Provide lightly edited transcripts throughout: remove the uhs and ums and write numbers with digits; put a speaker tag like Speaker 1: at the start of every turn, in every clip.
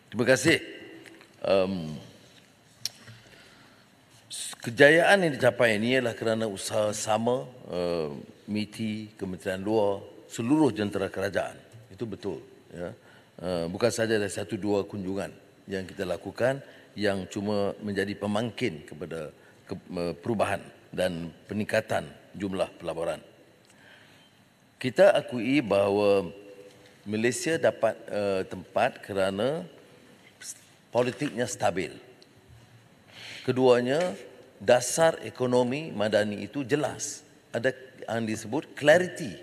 Speaker 1: Terima kasih. Kejayaan yang dicapai ini ialah kerana usaha sama MITI, Kementerian Luar, seluruh jentera kerajaan. Itu betul. Ya. Bukan saja dari satu dua kunjungan yang kita lakukan yang cuma menjadi pemangkin kepada perubahan dan peningkatan jumlah pelaburan. Kita akui bahawa Malaysia dapat tempat kerana politiknya stabil. Keduanya, dasar ekonomi madani itu jelas. Ada yang disebut clarity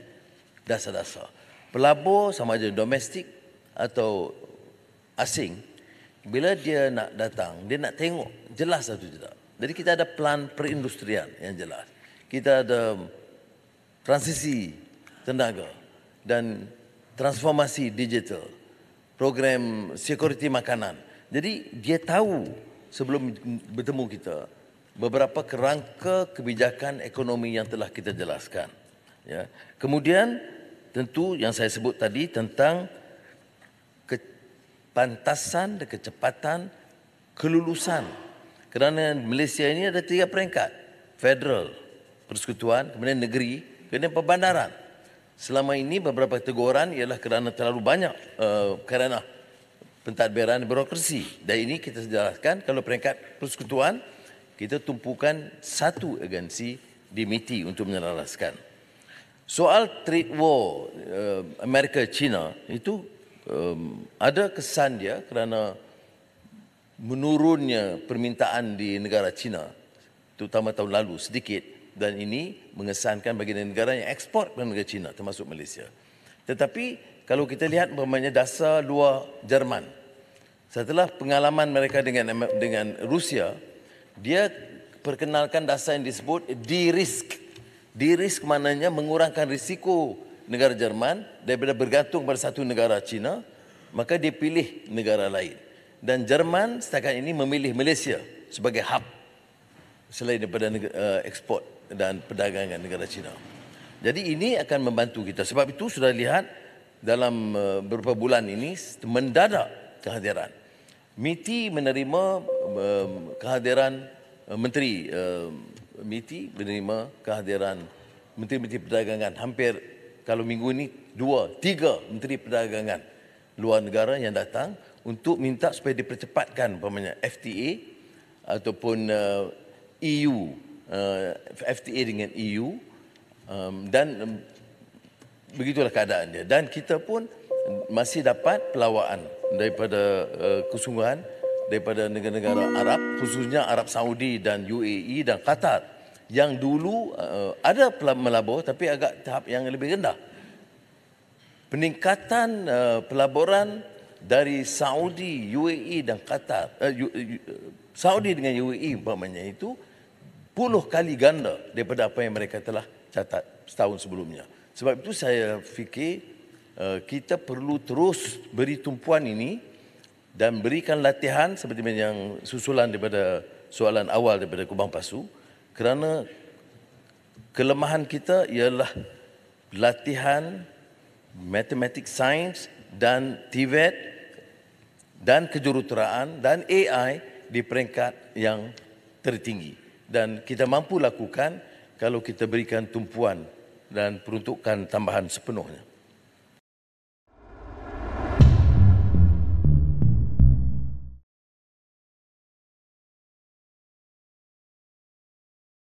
Speaker 1: dasar-dasar. Pelabur sama ada domestik atau asing, bila dia nak datang, dia nak tengok jelas atau tidak. Jadi kita ada plan perindustrian yang jelas. Kita ada transisi tenaga dan transformasi digital, program security makanan. Jadi dia tahu sebelum bertemu kita beberapa kerangka kebijakan ekonomi yang telah kita jelaskan. Ya. Kemudian tentu yang saya sebut tadi tentang kepantasan dan kecepatan kelulusan. Kerana Malaysia ini ada 3 peringkat. Federal, persekutuan, kemudian negeri, kemudian perbandaran. Selama ini beberapa teguran ialah kerana terlalu banyak kerana pentadbiran birokrasi. Dan ini kita jelaskan kalau peringkat persekutuan, kita tumpukan satu agensi di MITI untuk menyelaraskan. Soal trade war Amerika-China itu ada kesan dia kerana menurunnya permintaan di negara China, terutama tahun lalu sedikit, dan ini mengesankan bagi negara yang ekspor ke negara China termasuk Malaysia. Tetapi kalau kita lihat umpamanya dasar luar Jerman, setelah pengalaman mereka dengan Rusia, dia perkenalkan dasar yang disebut de-risk. De-risk maknanya mengurangkan risiko negara Jerman daripada bergantung pada satu negara China, maka dia pilih negara lain. Dan Jerman setakat ini memilih Malaysia sebagai hub selain daripada ekspor dan perdagangan negara China. Jadi ini akan membantu kita. Sebab itu sudah lihat dalam beberapa bulan ini mendadak kehadiran. MITI menerima kehadiran Menteri MITI menerima kehadiran Menteri-Menteri Perdagangan. Hampir kalau minggu ini 2, 3 Menteri Perdagangan luar negara yang datang untuk minta supaya dipercepatkan umpamanya FTA ataupun EU, FTA dengan EU, dan begitulah keadaan dia. Dan kita pun masih dapat pelawaan daripada kesungguhan daripada negara-negara Arab, khususnya Arab Saudi dan UAE dan Qatar, yang dulu ada melabur tapi agak tahap yang lebih rendah. Peningkatan pelaburan dari Saudi, UAE dan Qatar, Saudi dengan UAE umpamanya itu 10 kali ganda daripada apa yang mereka telah catat setahun sebelumnya. Sebab itu saya fikir kita perlu terus beri tumpuan ini dan berikan latihan seperti yang susulan daripada soalan awal daripada Kubang Pasu, kerana kelemahan kita ialah latihan matematik sains dan TVET dan kejuruteraan dan AI di peringkat yang tertinggi. Dan kita mampu lakukan kalau kita berikan tumpuan dan peruntukan tambahan sepenuhnya.